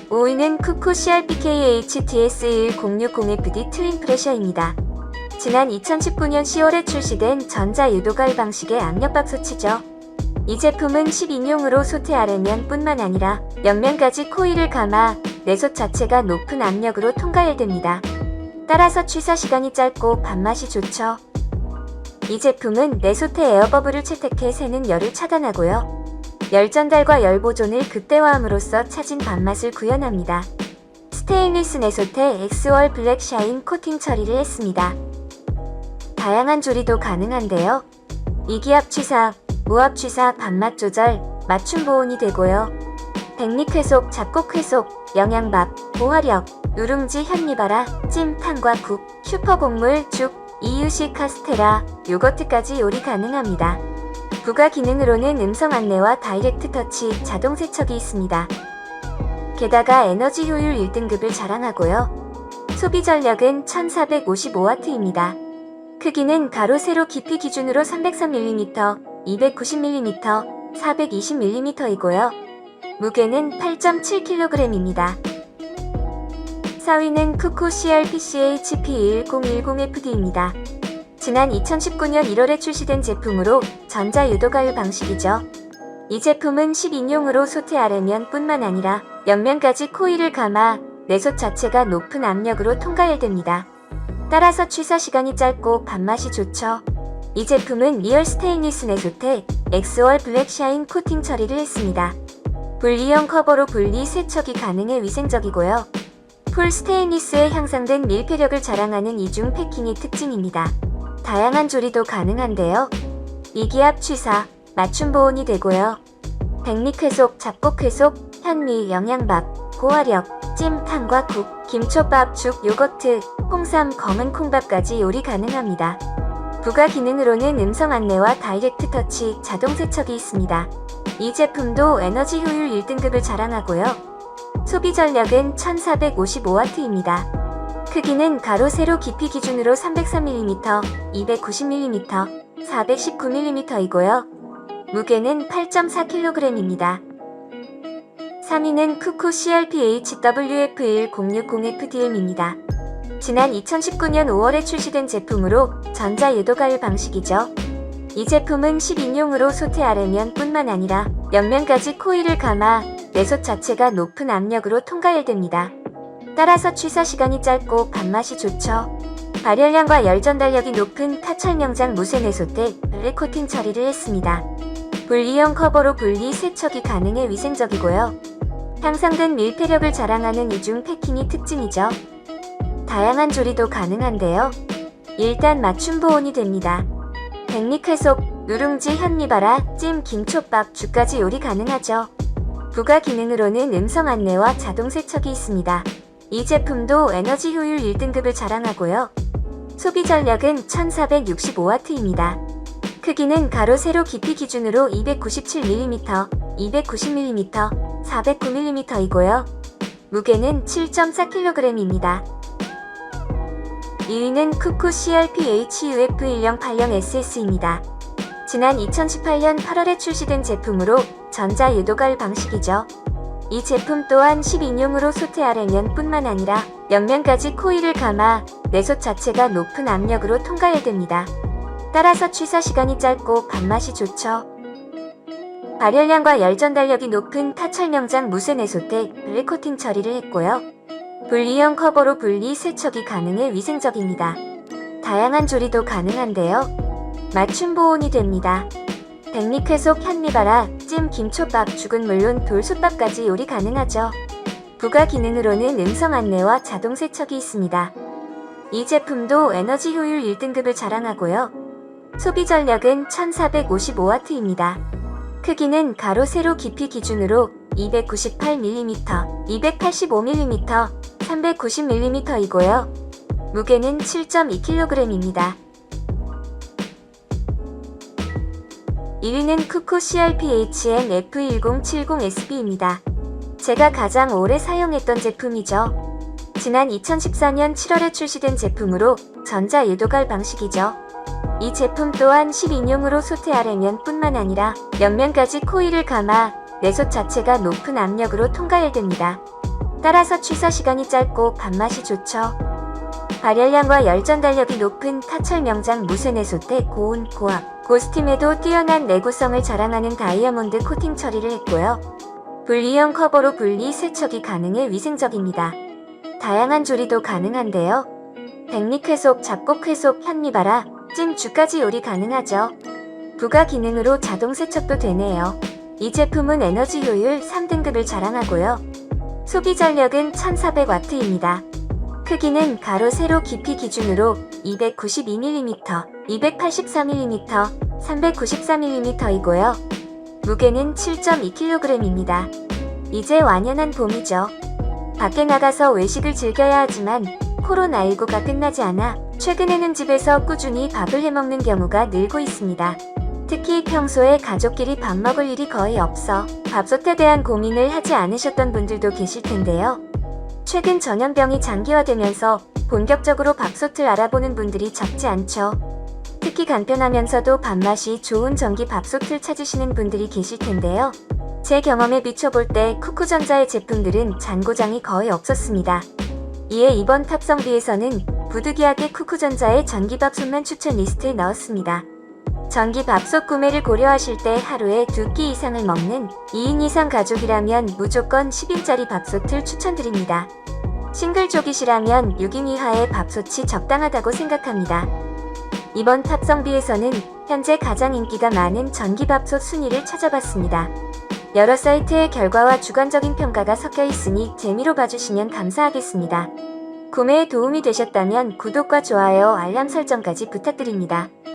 5위는 쿠쿠 CRPK-HTS11060FD 트윈 프레셔입니다. 지난 2019년 10월에 출시된 전자유도갈 방식의 압력밥솥이죠. 이 제품은 10인용으로 소태 아래면 뿐만 아니라 옆면까지 코일을 감아 내솥 자체가 높은 압력으로 통과열됩니다. 따라서 취사 시간이 짧고 밥맛이 좋죠. 이 제품은 내솥에 에어버블을 채택해 새는 열을 차단하고요. 열 전달과 열 보존을 극대화함으로써 차진 밥맛을 구현합니다. 스테인리스 내솥에 엑스월 블랙 샤인 코팅 처리를 했습니다. 다양한 조리도 가능한데요. 이기압 취사, 무압 취사, 밥맛 조절, 맞춤 보온이 되고요. 백립 회속, 잡곡 회속, 영양밥, 보화력, 누룽지, 현미바라, 찜, 탕과 국, 슈퍼곡물, 죽, 이유식 카스테라, 요거트까지 요리 가능합니다. 부가 기능으로는 음성 안내와 다이렉트 터치, 자동 세척이 있습니다. 게다가 에너지 효율 1등급을 자랑하고요. 소비 전력은 1455W입니다. 크기는 가로 세로 깊이 기준으로 303mm, 290mm, 420mm이고요. 무게는 8.7kg입니다. 4위는 쿠쿠 CRPK-HP1010FD입니다. 지난 2019년 1월에 출시된 제품으로 전자유도가열 방식이죠. 이 제품은 10인용으로 소태 아래면 뿐만 아니라 옆면까지 코일을 감아 내솥 자체가 높은 압력으로 통과열됩니다. 따라서 취사 시간이 짧고 밥맛이 좋죠. 이 제품은 리얼 스테인리스 내솥에 엑스월 블랙 샤인 코팅 처리를 했습니다. 분리형 커버로 분리 세척이 가능해 위생적이고요. 풀 스테인리스에 향상된 밀폐력을 자랑하는 이중 패킹이 특징입니다. 다양한 조리도 가능한데요. 이기압 취사, 맞춤 보온이 되고요. 백립 회속, 잡곡 회속, 현미, 영양밥, 고화력, 찜, 탕과 국, 김초밥, 죽, 요거트, 홍삼, 검은 콩밥까지 요리 가능합니다. 부가 기능으로는 음성 안내와 다이렉트 터치, 자동 세척이 있습니다. 이 제품도 에너지 효율 1등급을 자랑하고요. 소비 전력은 1455W입니다. 크기는 가로 세로 깊이 기준으로 303mm, 290mm, 419mm이고요. 무게는 8.4kg입니다. 3위는 쿠쿠 CRPHWF1060FDM입니다. 지난 2019년 5월에 출시된 제품으로 전자유도가열 방식이죠. 이 제품은 10인용으로 소태 아래면 뿐만 아니라 옆면까지 코일을 감아 내솥 자체가 높은 압력으로 통과열됩니다. 따라서 취사 시간이 짧고 밥맛이 좋죠. 발열량과 열 전달력이 높은 타철명장 무쇠 내솥에 블랙 코팅 처리를 했습니다. 분리형 커버로 분리 세척이 가능해 위생적이고요. 향상된 밀폐력을 자랑하는 이중 패킹이 특징이죠. 다양한 조리도 가능한데요. 일단 맞춤 보온이 됩니다. 백립 회속, 누룽지, 현미바라, 찜, 김초밥, 죽까지 요리 가능하죠. 부가 기능으로는 음성 안내와 자동 세척이 있습니다. 이 제품도 에너지 효율 1등급을 자랑하고요. 소비 전력은 1465W입니다. 크기는 가로 세로 깊이 기준으로 297mm, 290mm, 409mm이고요. 무게는 7.4kg입니다. 2위는 쿠쿠 CRPHUF1080SS입니다. 지난 2018년 8월에 출시된 제품으로 전자유도가열 방식이죠. 이 제품 또한 10인용으로 소태 아래면 뿐만 아니라 옆면까지 코일을 감아 내솥 자체가 높은 압력으로 통과열됩니다. 따라서 취사 시간이 짧고 밥맛이 좋죠. 발열량과 열 전달력이 높은 타철명장 무쇠 내솥에 블랙 코팅 처리를 했고요. 분리형 커버로 분리 세척이 가능해 위생적입니다. 다양한 조리도 가능한데요. 맞춤 보온이 됩니다. 백립 회속, 현미바라, 찜, 김초밥, 죽은 물론 돌솥밥까지 요리 가능하죠. 부가 기능으로는 음성 안내와 자동 세척이 있습니다. 이 제품도 에너지 효율 1등급을 자랑하고요. 소비 전력은 1455W입니다. 크기는 가로 세로 깊이 기준으로 298mm, 285mm, 390mm이고요. 무게는 7.2kg입니다. 1위는 쿠쿠 CRPHN-F1070SB입니다. 제가 가장 오래 사용했던 제품이죠. 지난 2014년 7월에 출시된 제품으로 전자유도가열 방식이죠. 이 제품 또한 10인용으로 소태 아래면 뿐만 아니라 옆면까지 코일을 감아 내솥 자체가 높은 압력으로 통과열됩니다. 따라서 취사 시간이 짧고 밥맛이 좋죠. 발열량과 열전 달력이 높은 타철 명장 무쇠내 솥에 고온, 고압, 고스팀에도 뛰어난 내구성을 자랑하는 다이아몬드 코팅 처리를 했고요. 분리형 커버로 분리 세척이 가능해 위생적입니다. 다양한 조리도 가능한데요. 백립회속, 잡곡회속, 현미바라, 찜주까지 요리 가능하죠. 부가 기능으로 자동 세척도 되네요. 이 제품은 에너지 효율 3등급을 자랑하고요. 소비 전력은 1400W입니다. 크기는 가로 세로 깊이 기준으로 292mm, 284mm, 394mm이고요. 무게는 7.2kg입니다. 이제 완연한 봄이죠. 밖에 나가서 외식을 즐겨야 하지만 코로나19가 끝나지 않아 최근에는 집에서 꾸준히 밥을 해먹는 경우가 늘고 있습니다. 특히 평소에 가족끼리 밥 먹을 일이 거의 없어 밥솥에 대한 고민을 하지 않으셨던 분들도 계실 텐데요. 최근 전염병이 장기화되면서 본격적으로 밥솥을 알아보는 분들이 적지 않죠. 특히 간편하면서도 밥맛이 좋은 전기 밥솥을 찾으시는 분들이 계실 텐데요. 제 경험에 비춰볼 때 쿠쿠전자의 제품들은 잔고장이 거의 없었습니다. 이에 이번 탑성비에서는 부득이하게 쿠쿠전자의 전기밥솥만 추천 리스트에 넣었습니다. 전기밥솥 구매를 고려하실 때 하루에 2끼 이상을 먹는 2인 이상 가족이라면 무조건 10인짜리 밥솥을 추천드립니다. 싱글족이시라면 6인 이하의 밥솥이 적당하다고 생각합니다. 이번 탑성비에서는 현재 가장 인기가 많은 전기밥솥 순위를 찾아봤습니다. 여러 사이트의 결과와 주관적인 평가가 섞여 있으니 재미로 봐주시면 감사하겠습니다. 구매에 도움이 되셨다면 구독과 좋아요, 알람 설정까지 부탁드립니다.